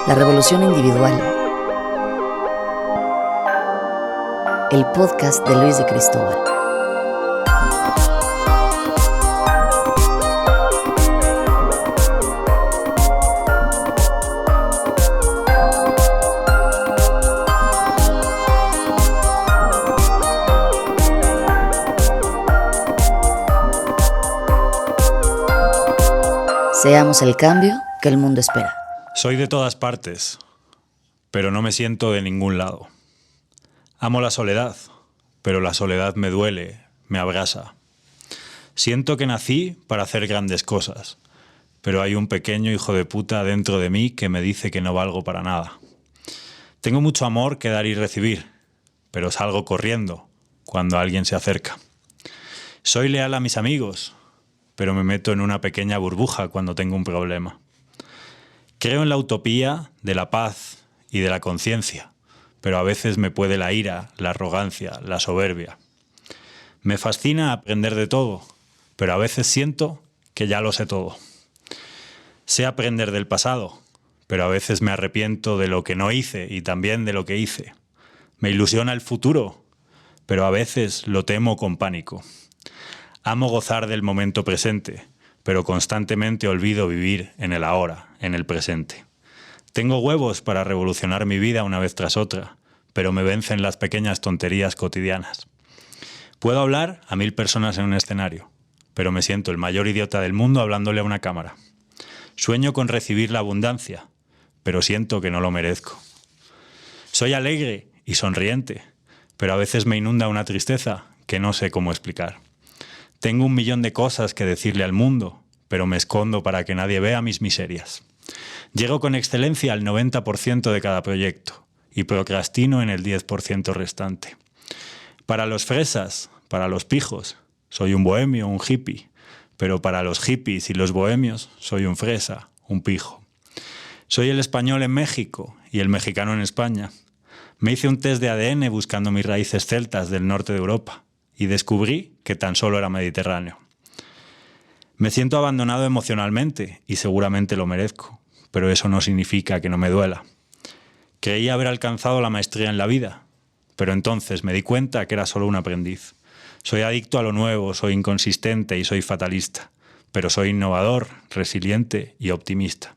La revolución individual. El podcast de Luis de Cristóbal. Seamos el cambio que el mundo espera. Soy de todas partes, pero no me siento de ningún lado. Amo la soledad, pero la soledad me duele, me abrasa. Siento que nací para hacer grandes cosas, pero hay un pequeño hijo de puta dentro de mí que me dice que no valgo para nada. Tengo mucho amor que dar y recibir, pero salgo corriendo cuando alguien se acerca. Soy leal a mis amigos, pero me meto en una pequeña burbuja cuando tengo un problema. Creo en la utopía de la paz y de la conciencia, pero a veces me puede la ira, la arrogancia, la soberbia. Me fascina aprender de todo, pero a veces siento que ya lo sé todo. Sé aprender del pasado, pero a veces me arrepiento de lo que no hice y también de lo que hice. Me ilusiona el futuro, pero a veces lo temo con pánico. Amo gozar del momento presente, pero constantemente olvido vivir en el ahora, en el presente. Tengo huevos para revolucionar mi vida una vez tras otra, pero me vencen las pequeñas tonterías cotidianas. Puedo hablar a 1000 personas en un escenario, pero me siento el mayor idiota del mundo hablándole a una cámara. Sueño con recibir la abundancia, pero siento que no lo merezco. Soy alegre y sonriente, pero a veces me inunda una tristeza que no sé cómo explicar. Tengo 1.000.000 de cosas que decirle al mundo, pero me escondo para que nadie vea mis miserias. Llego con excelencia al 90% de cada proyecto y procrastino en el 10% restante. Para los fresas, para los pijos, soy un bohemio, un hippie, pero para los hippies y los bohemios soy un fresa, un pijo. Soy el español en México y el mexicano en España. Me hice un test de ADN buscando mis raíces celtas del norte de Europa y descubrí que tan solo era mediterráneo. Me siento abandonado emocionalmente y seguramente lo merezco, pero eso no significa que no me duela. Creía haber alcanzado la maestría en la vida, pero entonces me di cuenta que era solo un aprendiz. Soy adicto a lo nuevo, soy inconsistente y soy fatalista, pero soy innovador, resiliente y optimista.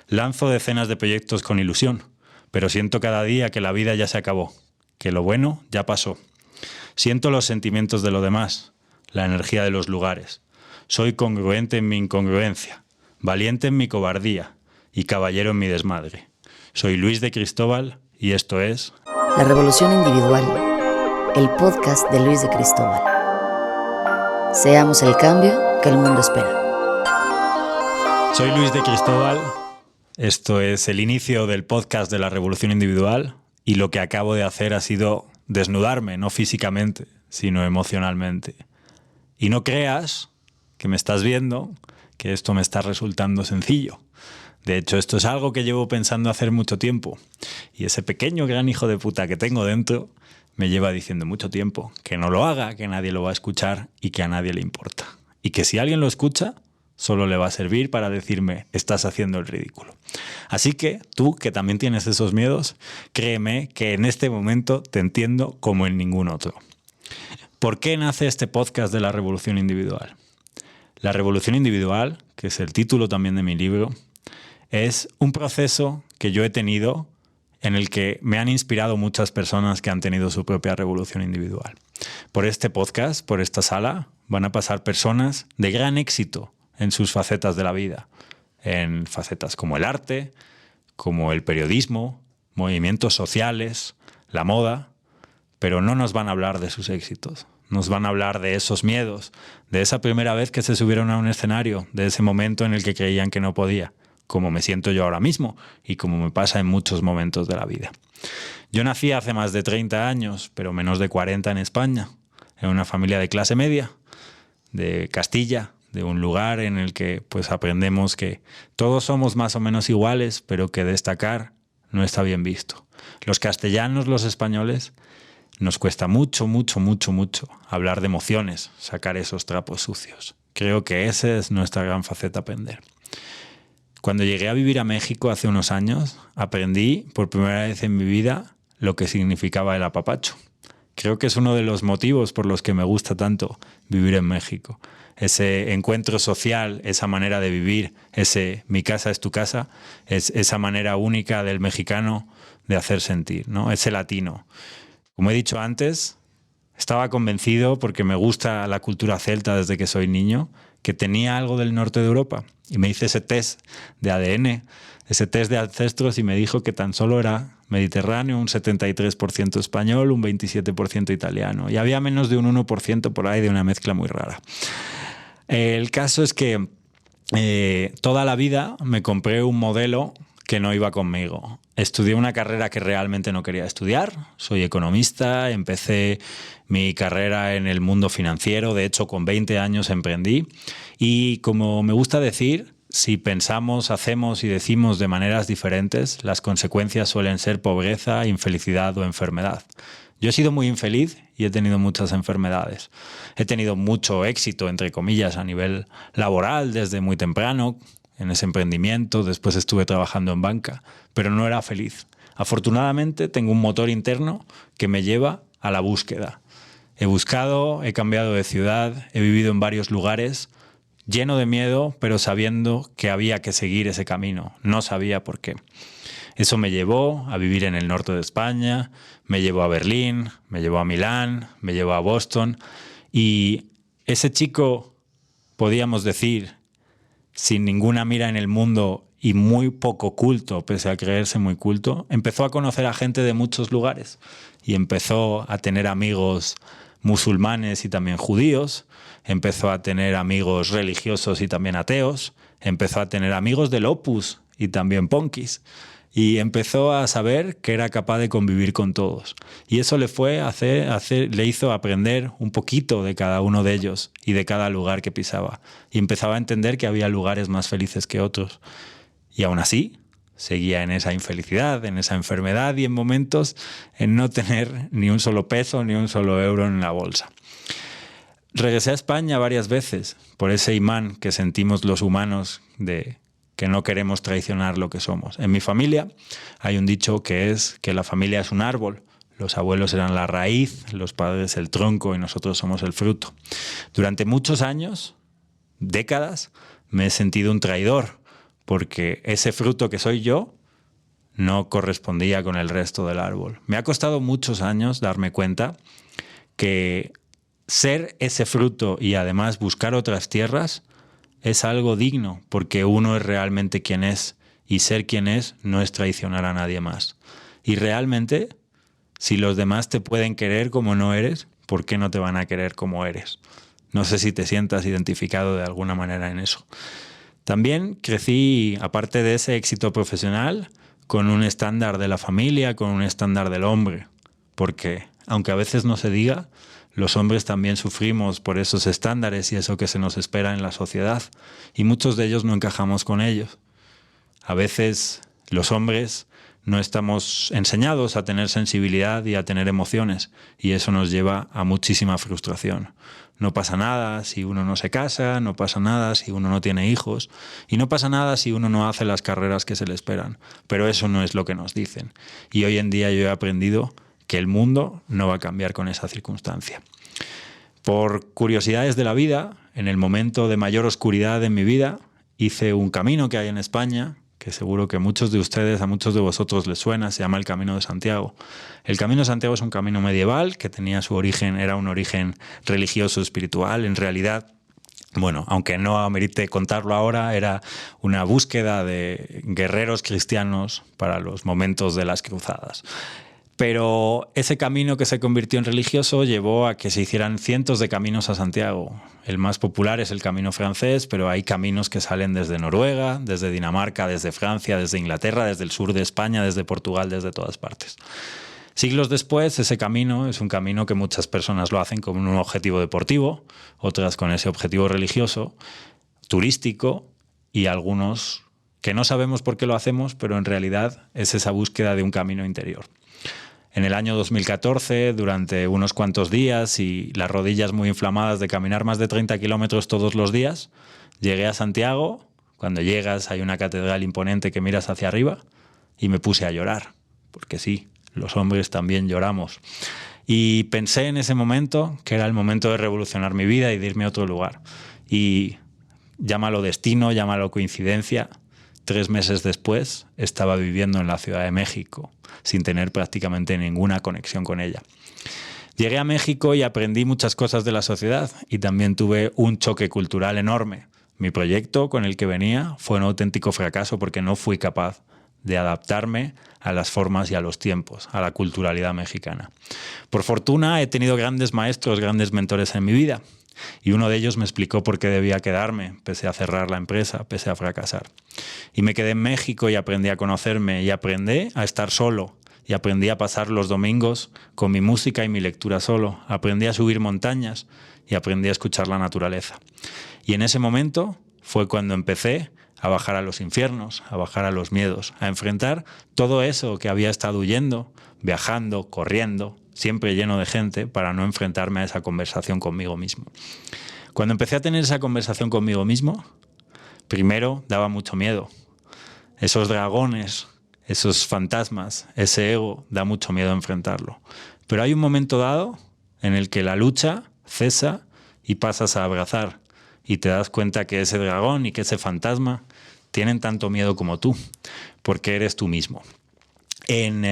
Lanzo decenas de proyectos con ilusión, pero siento cada día que la vida ya se acabó, que lo bueno ya pasó. Siento los sentimientos de lo demás, la energía de los lugares. Soy congruente en mi incongruencia, valiente en mi cobardía y caballero en mi desmadre. Soy Luis de Cristóbal y esto es... La revolución individual. El podcast de Luis de Cristóbal. Seamos el cambio que el mundo espera. Soy Luis de Cristóbal. Esto es el inicio del podcast de la revolución individual y lo que acabo de hacer ha sido desnudarme, no físicamente, sino emocionalmente. Y no creas que me estás viendo que esto me está resultando sencillo. De hecho, esto es algo que llevo pensando hacer mucho tiempo. Y ese pequeño gran hijo de puta que tengo dentro me lleva diciendo mucho tiempo que no lo haga, que nadie lo va a escuchar y que a nadie le importa. Y que si alguien lo escucha, solo le va a servir para decirme, estás haciendo el ridículo. Así que tú, que también tienes esos miedos, créeme que en este momento te entiendo como en ningún otro. ¿Por qué nace este podcast de la revolución individual? La revolución individual, que es el título también de mi libro, es un proceso que yo he tenido en el que me han inspirado muchas personas que han tenido su propia revolución individual. Por este podcast, por esta sala, van a pasar personas de gran éxito en sus facetas de la vida, en facetas como el arte, como el periodismo, movimientos sociales, la moda, pero no nos van a hablar de sus éxitos. Nos van a hablar de esos miedos, de esa primera vez que se subieron a un escenario, de ese momento en el que creían que no podía, como me siento yo ahora mismo y como me pasa en muchos momentos de la vida. Yo nací hace más de 30 años, pero menos de 40 en España, en una familia de clase media, de Castilla, de un lugar en el que pues aprendemos que todos somos más o menos iguales, pero que destacar no está bien visto. Los castellanos, los españoles, nos cuesta mucho hablar de emociones, sacar esos trapos sucios. Creo que esa es nuestra gran faceta a aprender. Cuando llegué a vivir a México hace unos años, aprendí por primera vez en mi vida lo que significaba el apapacho. Creo que es uno de los motivos por los que me gusta tanto vivir en México. Ese encuentro social, esa manera de vivir, ese mi casa es tu casa, es esa manera única del mexicano de hacer sentir, ¿no? Ese latino. Como he dicho antes, estaba convencido, porque me gusta la cultura celta desde que soy niño, que tenía algo del norte de Europa. Y me hice ese test de ADN, ese test de ancestros, y me dijo que tan solo era mediterráneo, un 73% español, un 27% italiano. Y había menos de un 1% por ahí de una mezcla muy rara. El caso es que toda la vida me compré un modelo que no iba conmigo. Estudié una carrera que realmente no quería estudiar. Soy economista, empecé mi carrera en el mundo financiero. De hecho, con 20 años emprendí. Y como me gusta decir, si pensamos, hacemos y decimos de maneras diferentes, las consecuencias suelen ser pobreza, infelicidad o enfermedad. Yo he sido muy infeliz y he tenido muchas enfermedades. He tenido mucho éxito, entre comillas, a nivel laboral desde muy temprano, en ese emprendimiento. Después estuve trabajando en banca, pero no era feliz. Afortunadamente tengo un motor interno que me lleva a la búsqueda. He buscado, he cambiado de ciudad, he vivido en varios lugares, lleno de miedo, pero sabiendo que había que seguir ese camino. No sabía por qué. Eso me llevó a vivir en el norte de España, me llevó a Berlín, me llevó a Milán, me llevó a Boston. Y ese chico, podíamos decir, sin ninguna mira en el mundo y muy poco culto, pese a creerse muy culto, empezó a conocer a gente de muchos lugares y empezó a tener amigos musulmanes y también judíos, empezó a tener amigos religiosos y también ateos, empezó a tener amigos del Opus y también punkis. Y empezó a saber que era capaz de convivir con todos. Y eso le hizo aprender un poquito de cada uno de ellos y de cada lugar que pisaba. Y empezaba a entender que había lugares más felices que otros. Y aún así, seguía en esa infelicidad, en esa enfermedad y en momentos en no tener ni un solo peso ni un solo euro en la bolsa. Regresé a España varias veces por ese imán que sentimos los humanos de que no queremos traicionar lo que somos. En mi familia hay un dicho que es que la familia es un árbol. Los abuelos eran la raíz, los padres el tronco y nosotros somos el fruto. Durante muchos años, décadas, me he sentido un traidor porque ese fruto que soy yo no correspondía con el resto del árbol. Me ha costado muchos años darme cuenta que ser ese fruto y además buscar otras tierras es algo digno, porque uno es realmente quien es, y ser quien es no es traicionar a nadie más. Y realmente, si los demás te pueden querer como no eres, ¿por qué no te van a querer como eres? No sé si te sientas identificado de alguna manera en eso. También crecí, aparte de ese éxito profesional, con un estándar de la familia, con un estándar del hombre, porque, aunque a veces no se diga, los hombres también sufrimos por esos estándares y eso que se nos espera en la sociedad, y muchos de ellos no encajamos con ellos. A veces los hombres no estamos enseñados a tener sensibilidad y a tener emociones, y eso nos lleva a muchísima frustración. No pasa nada si uno no se casa, no pasa nada si uno no tiene hijos, y no pasa nada si uno no hace las carreras que se le esperan, pero eso no es lo que nos dicen. Y hoy en día yo he aprendido que el mundo no va a cambiar con esa circunstancia. Por curiosidades de la vida, en el momento de mayor oscuridad en mi vida, hice un camino que hay en España, que seguro que a muchos de ustedes, a muchos de vosotros les suena, se llama el Camino de Santiago. El Camino de Santiago es un camino medieval que tenía su origen, era un origen religioso, espiritual. En realidad, bueno, aunque no amerite contarlo ahora, era una búsqueda de guerreros cristianos para los momentos de las cruzadas. Pero ese camino que se convirtió en religioso llevó a que se hicieran cientos de caminos a Santiago. El más popular es el camino francés, pero hay caminos que salen desde Noruega, desde Dinamarca, desde Francia, desde Inglaterra, desde el sur de España, desde Portugal, desde todas partes. Siglos después, ese camino es un camino que muchas personas lo hacen con un objetivo deportivo, otras con ese objetivo religioso, turístico, y algunos que no sabemos por qué lo hacemos, pero en realidad es esa búsqueda de un camino interior. En el año 2014, durante unos cuantos días y las rodillas muy inflamadas de caminar más de 30 kilómetros todos los días, llegué a Santiago Cuando llegas hay una catedral imponente que miras hacia arriba y me puse a llorar, porque sí, los hombres también lloramos. Y pensé en ese momento que era el momento de revolucionar mi vida y de irme a otro lugar. Y llámalo destino, llámalo coincidencia, 3 meses después estaba viviendo en la Ciudad de México, sin tener prácticamente ninguna conexión con ella. Llegué a México y aprendí muchas cosas de la sociedad y también tuve un choque cultural enorme. Mi proyecto con el que venía fue un auténtico fracaso porque no fui capaz de adaptarme a las formas y a los tiempos, a la culturalidad mexicana. Por fortuna he tenido grandes maestros, grandes mentores en mi vida y uno de ellos me explicó por qué debía quedarme, pese a cerrar la empresa, pese a fracasar. Y me quedé en México y aprendí a conocerme y aprendí a estar solo y aprendí a pasar los domingos con mi música y mi lectura solo. Aprendí a subir montañas y aprendí a escuchar la naturaleza. Y en ese momento fue cuando empecé a bajar a los infiernos, a bajar a los miedos, a enfrentar todo eso que había estado huyendo, viajando, corriendo, siempre lleno de gente, para no enfrentarme a esa conversación conmigo mismo. Cuando empecé a tener esa conversación conmigo mismo, primero daba mucho miedo. Esos dragones, esos fantasmas, ese ego, da mucho miedo enfrentarlo. Pero hay un momento dado en el que la lucha cesa y pasas a abrazar. Y te das cuenta que ese dragón y que ese fantasma tienen tanto miedo como tú, porque eres tú mismo. En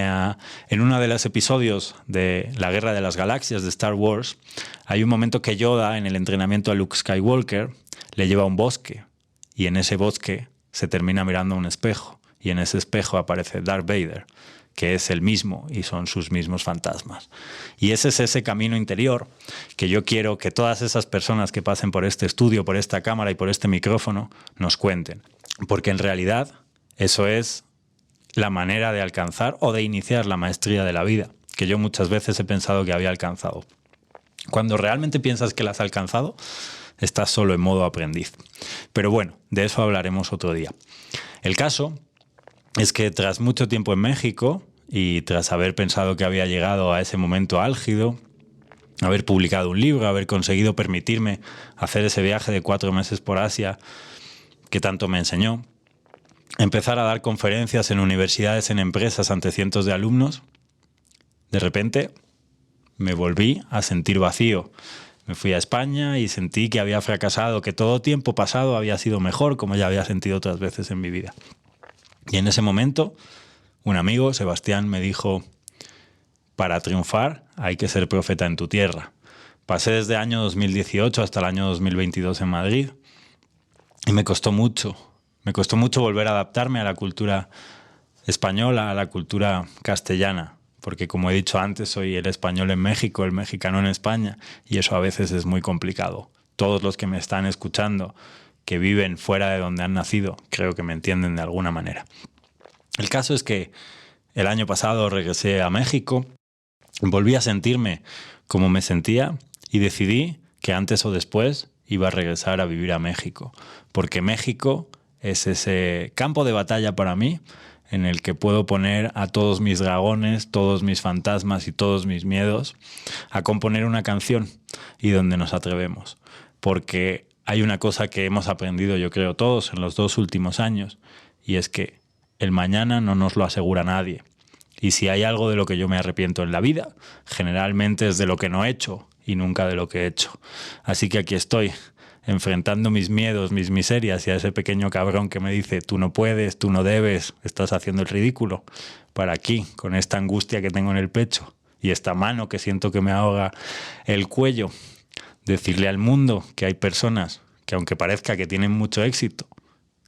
uno de los episodios de La Guerra de las Galaxias de Star Wars, hay un momento que Yoda, en el entrenamiento a Luke Skywalker, le lleva a un bosque, y en ese bosque se termina mirando a un espejo, y en ese espejo aparece Darth Vader, que es el mismo y son sus mismos fantasmas. Y ese es ese camino interior que yo quiero que todas esas personas que pasen por este estudio, por esta cámara y por este micrófono nos cuenten. Porque en realidad eso es la manera de alcanzar o de iniciar la maestría de la vida, que yo muchas veces he pensado que había alcanzado. Cuando realmente piensas que la has alcanzado, estás solo en modo aprendiz. Pero bueno, de eso hablaremos otro día. El caso es que tras mucho tiempo en México y tras haber pensado que había llegado a ese momento álgido, haber publicado un libro, haber conseguido permitirme hacer ese viaje de 4 meses por Asia que tanto me enseñó, empezar a dar conferencias en universidades, en empresas ante cientos de alumnos, de repente me volví a sentir vacío. Me fui a España y sentí que había fracasado, que todo tiempo pasado había sido mejor, como ya había sentido otras veces en mi vida. Y en ese momento, un amigo, Sebastián, me dijo: para triunfar hay que ser profeta en tu tierra. Pasé desde el año 2018 hasta el año 2022 en Madrid y me costó mucho volver a adaptarme a la cultura española, a la cultura castellana, porque como he dicho antes, soy el español en México, el mexicano en España, y eso a veces es muy complicado. Todos los que me están escuchando, que viven fuera de donde han nacido, creo que me entienden de alguna manera. El caso es que el año pasado regresé a México, volví a sentirme como me sentía y decidí que antes o después iba a regresar a vivir a México, porque México es ese campo de batalla para mí en el que puedo poner a todos mis dragones, todos mis fantasmas y todos mis miedos a componer una canción y donde nos atrevemos. Porque hay una cosa que hemos aprendido, yo creo, todos en los 2 últimos años, y es que el mañana no nos lo asegura nadie. Y si hay algo de lo que yo me arrepiento en la vida, generalmente es de lo que no he hecho y nunca de lo que he hecho. Así que aquí estoy, enfrentando mis miedos, mis miserias y a ese pequeño cabrón que me dice: tú no puedes, tú no debes, estás haciendo el ridículo. Para aquí, con esta angustia que tengo en el pecho y esta mano que siento que me ahoga el cuello, decirle al mundo que hay personas que, aunque parezca que tienen mucho éxito,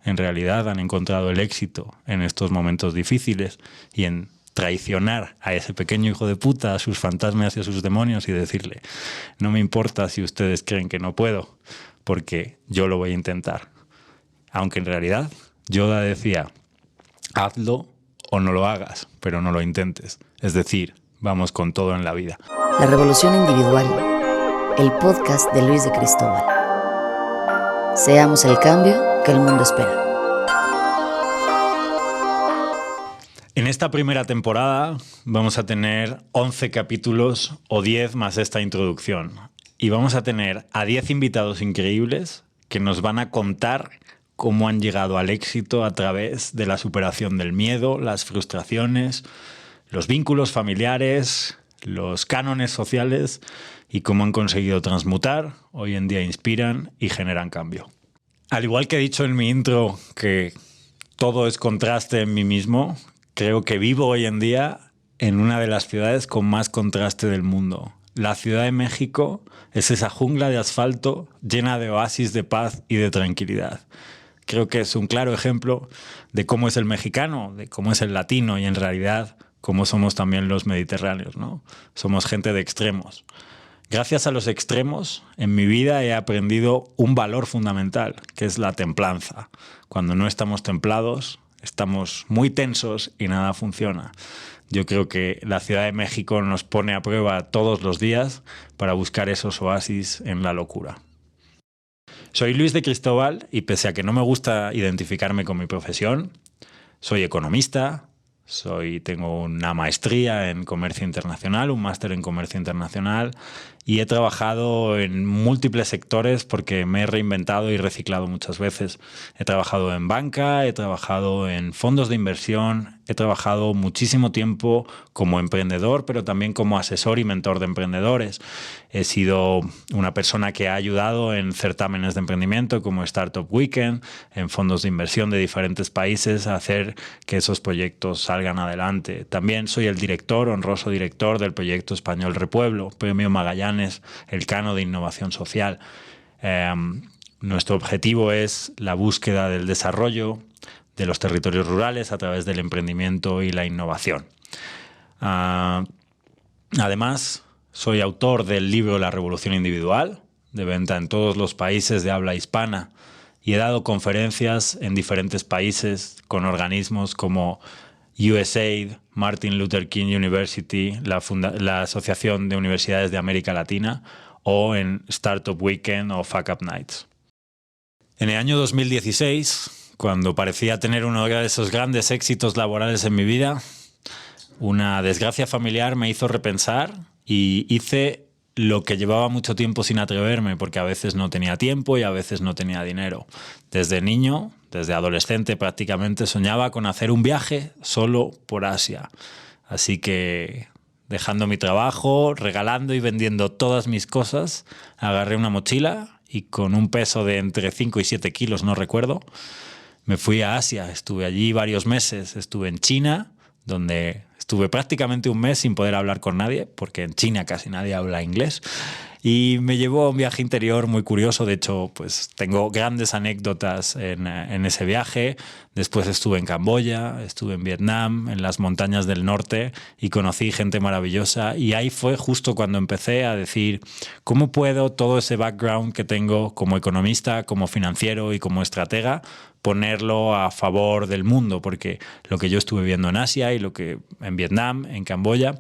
en realidad han encontrado el éxito en estos momentos difíciles y en traicionar a ese pequeño hijo de puta, a sus fantasmas y a sus demonios, y decirle: no me importa si ustedes creen que no puedo, porque yo lo voy a intentar. Aunque en realidad Yoda decía: hazlo o no lo hagas, pero no lo intentes. Es decir, vamos con todo en la vida. La Revolución Individual, el podcast de Luis de Cristóbal. Seamos el cambio que el mundo espera. En esta primera temporada vamos a tener 11 capítulos o 10 más esta introducción. Y vamos a tener a 10 invitados increíbles que nos van a contar cómo han llegado al éxito a través de la superación del miedo, las frustraciones, los vínculos familiares, los cánones sociales y cómo han conseguido transmutar, hoy en día inspiran y generan cambio. Al igual que he dicho en mi intro que todo es contraste en mí mismo, creo que vivo hoy en día en una de las ciudades con más contraste del mundo. La Ciudad de México es esa jungla de asfalto llena de oasis de paz y de tranquilidad. Creo que es un claro ejemplo de cómo es el mexicano, de cómo es el latino y en realidad cómo somos también los mediterráneos, ¿no? Somos gente de extremos. Gracias a los extremos, en mi vida he aprendido un valor fundamental, que es la templanza. Cuando no estamos templados, estamos muy tensos y nada funciona. Yo creo que la Ciudad de México nos pone a prueba todos los días para buscar esos oasis en la locura. Soy Luis de Cristóbal y pese a que no me gusta identificarme con mi profesión, soy economista, tengo una maestría en comercio internacional, un máster en comercio internacional y he trabajado en múltiples sectores porque me he reinventado y reciclado muchas veces. He trabajado en banca, he trabajado en fondos de inversión, he trabajado muchísimo tiempo como emprendedor, pero también como asesor y mentor de emprendedores. He sido una persona que ha ayudado en certámenes de emprendimiento como Startup Weekend, en fondos de inversión de diferentes países a hacer que esos proyectos salgan adelante. También soy el director, honroso director del proyecto español Repueblo, Premio Magallanes, Elcano de Innovación Social. Nuestro objetivo es la búsqueda del desarrollo de los territorios rurales a través del emprendimiento y la innovación. Además, soy autor del libro La Revolución Individual, de venta en todos los países de habla hispana, y he dado conferencias en diferentes países con organismos como USAID, Martin Luther King University, la Asociación de Universidades de América Latina, o en Startup Weekend o Fuck Up Nights. En el año 2016, cuando parecía tener uno de esos grandes éxitos laborales en mi vida, una desgracia familiar me hizo repensar y hice lo que llevaba mucho tiempo sin atreverme, porque a veces no tenía tiempo y a veces no tenía dinero. Desde niño, desde adolescente prácticamente, soñaba con hacer un viaje solo por Asia. Así que, dejando mi trabajo, regalando y vendiendo todas mis cosas, agarré una mochila y con un peso de entre 5 y 7 kilos, no recuerdo, me fui a Asia. Estuve allí varios meses. Estuve en China, donde estuve prácticamente un mes sin poder hablar con nadie, porque en China casi nadie habla inglés. Y me llevó a un viaje interior muy curioso. De hecho, pues tengo grandes anécdotas en ese viaje. Después estuve en Camboya, estuve en Vietnam, en las montañas del norte, y conocí gente maravillosa. Y ahí fue justo cuando empecé a decir, ¿cómo puedo todo ese background que tengo como economista, como financiero y como estratega, ponerlo a favor del mundo? Porque lo que yo estuve viendo en Asia y lo que en Vietnam, en Camboya,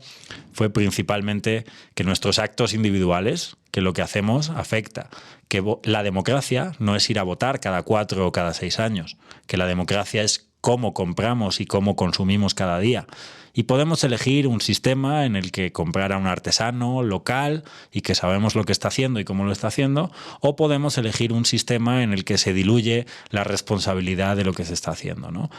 fue principalmente que nuestros actos individuales, que lo que hacemos afecta, que la democracia no es ir a votar cada 4 o cada 6 años, que la democracia es cómo compramos y cómo consumimos cada día. Y podemos elegir un sistema en el que comprar a un artesano local y que sabemos lo que está haciendo y cómo lo está haciendo, o podemos elegir un sistema en el que se diluye la responsabilidad de lo que se está haciendo, ¿no?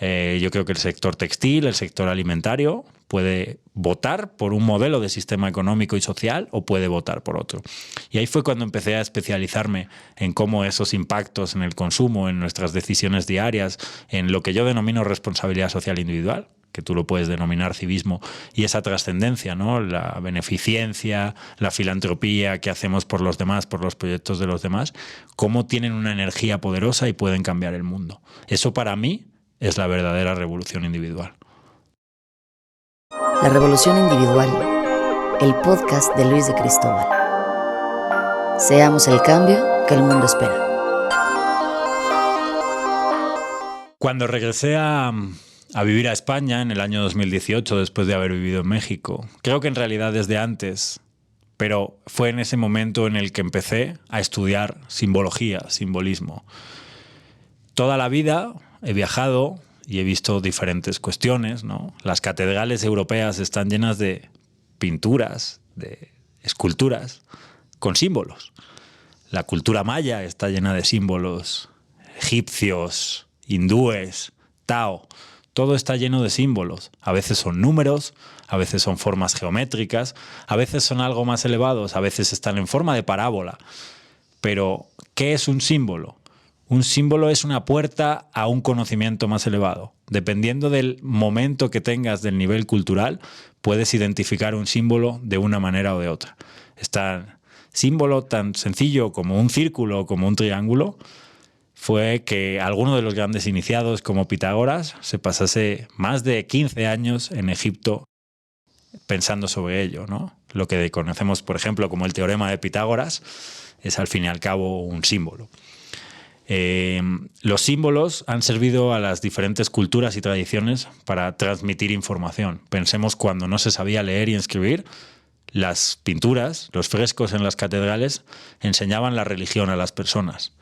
Yo creo que el sector textil, el sector alimentario, puede votar por un modelo de sistema económico y social o puede votar por otro. Y ahí fue cuando empecé a especializarme en cómo esos impactos en el consumo, en nuestras decisiones diarias, en lo que yo denomino responsabilidad social individual, que tú lo puedes denominar civismo, y esa trascendencia, ¿no? La beneficencia, la filantropía que hacemos por los demás, por los proyectos de los demás, cómo tienen una energía poderosa y pueden cambiar el mundo. Eso para mí es la verdadera revolución individual. La Revolución Individual, el podcast de Luis de Cristóbal. Seamos el cambio que el mundo espera. Cuando regresé a vivir a España en el año 2018, después de haber vivido en México, creo que en realidad desde antes, pero fue en ese momento en el que empecé a estudiar simbología, simbolismo. Toda la vida he viajado y he visto diferentes cuestiones, ¿no? Las catedrales europeas están llenas de pinturas, de esculturas con símbolos. La cultura maya está llena de símbolos. egipcios, hindúes, Tao, todo está lleno de símbolos. A veces son números, a veces son formas geométricas, a veces son algo más elevados, a veces están en forma de parábola. Pero, ¿qué es un símbolo? Un símbolo es una puerta a un conocimiento más elevado. Dependiendo del momento que tengas del nivel cultural, puedes identificar un símbolo de una manera o de otra. Este símbolo tan sencillo como un círculo o como un triángulo fue que alguno de los grandes iniciados, como Pitágoras, se pasase más de 15 años en Egipto pensando sobre ello, ¿no? Lo que conocemos, por ejemplo, como el teorema de Pitágoras, es al fin y al cabo un símbolo. Los símbolos han servido a las diferentes culturas y tradiciones para transmitir información. Pensemos cuando no se sabía leer y escribir, las pinturas, los frescos en las catedrales enseñaban la religión a las personas.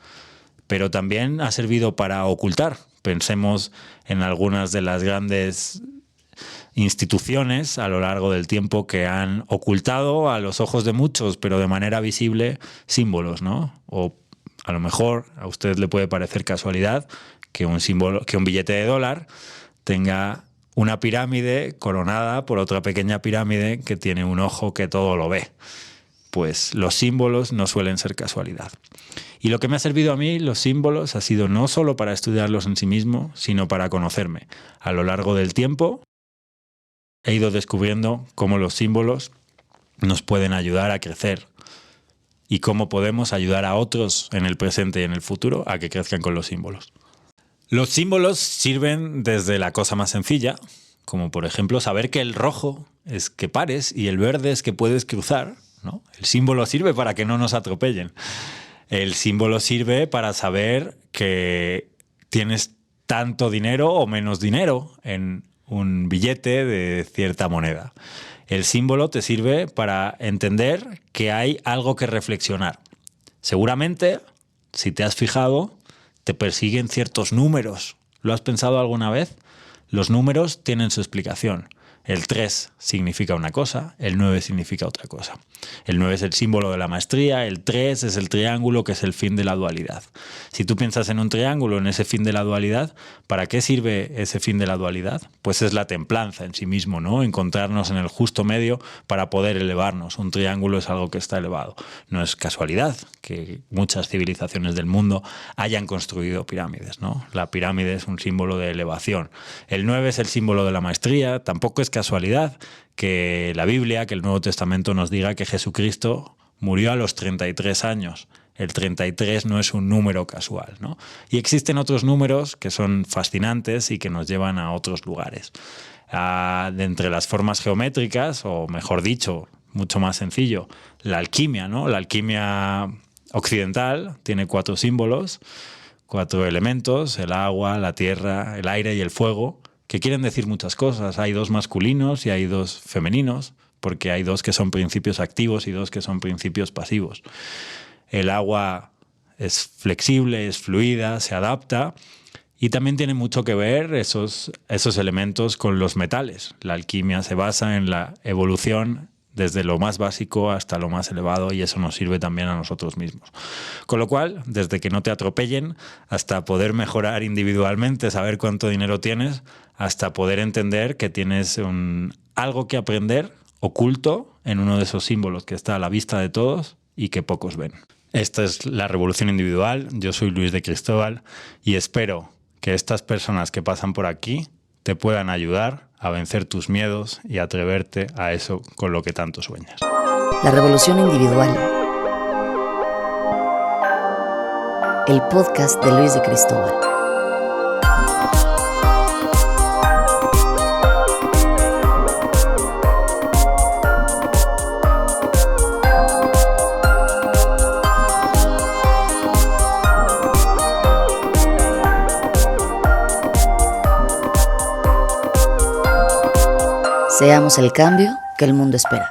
Pero también ha servido para ocultar. Pensemos en algunas de las grandes instituciones a lo largo del tiempo que han ocultado a los ojos de muchos, pero de manera visible, símbolos, ¿no? O a lo mejor a usted le puede parecer casualidad que un billete de dólar tenga una pirámide coronada por otra pequeña pirámide que tiene un ojo que todo lo ve. Pues los símbolos no suelen ser casualidad. Y lo que me ha servido a mí, los símbolos, ha sido no solo para estudiarlos en sí mismo, sino para conocerme. A lo largo del tiempo he ido descubriendo cómo los símbolos nos pueden ayudar a crecer y cómo podemos ayudar a otros en el presente y en el futuro a que crezcan con los símbolos. Los símbolos sirven desde la cosa más sencilla, como por ejemplo saber que el rojo es que pares y el verde es que puedes cruzar, ¿no? El símbolo sirve para que no nos atropellen. El símbolo sirve para saber que tienes tanto dinero o menos dinero en un billete de cierta moneda. El símbolo te sirve para entender que hay algo que reflexionar. Seguramente, si te has fijado, te persiguen ciertos números. ¿Lo has pensado alguna vez? Los números tienen su explicación. El 3 significa una cosa, el 9 significa otra cosa. El 9 es el símbolo de la maestría, el 3 es el triángulo, que es el fin de la dualidad. Si tú piensas en un triángulo, en ese fin de la dualidad, ¿para qué sirve ese fin de la dualidad? Pues es la templanza en sí mismo, ¿no? Encontrarnos en el justo medio para poder elevarnos. Un triángulo es algo que está elevado. No es casualidad que muchas civilizaciones del mundo hayan construido pirámides, ¿no? La pirámide es un símbolo de elevación. El 9 es el símbolo de la maestría. Tampoco es casualidad que la Biblia, que el Nuevo Testamento nos diga que Jesucristo murió a los 33 años. El 33 no es un número casual, ¿no? Y existen otros números que son fascinantes y que nos llevan a otros lugares. De entre las formas geométricas, o mejor dicho, mucho más sencillo, la alquimia, ¿no? La alquimia occidental tiene 4 símbolos, 4 elementos: el agua, la tierra, el aire y el fuego, que quieren decir muchas cosas. Hay 2 masculinos y hay 2 femeninos, porque hay 2 que son principios activos y 2 que son principios pasivos. El agua es flexible, es fluida, se adapta, y también tiene mucho que ver esos elementos con los metales. La alquimia se basa en la evolución desde lo más básico hasta lo más elevado, y eso nos sirve también a nosotros mismos. Con lo cual, desde que no te atropellen, hasta poder mejorar individualmente, saber cuánto dinero tienes, hasta poder entender que tienes algo que aprender oculto en uno de esos símbolos que está a la vista de todos y que pocos ven. Esta es la revolución individual. Yo soy Luis de Cristóbal y espero que estas personas que pasan por aquí te puedan ayudar a vencer tus miedos y atreverte a eso con lo que tanto sueñas. La revolución individual. El podcast de Luis de Cristóbal. Seamos el cambio que el mundo espera.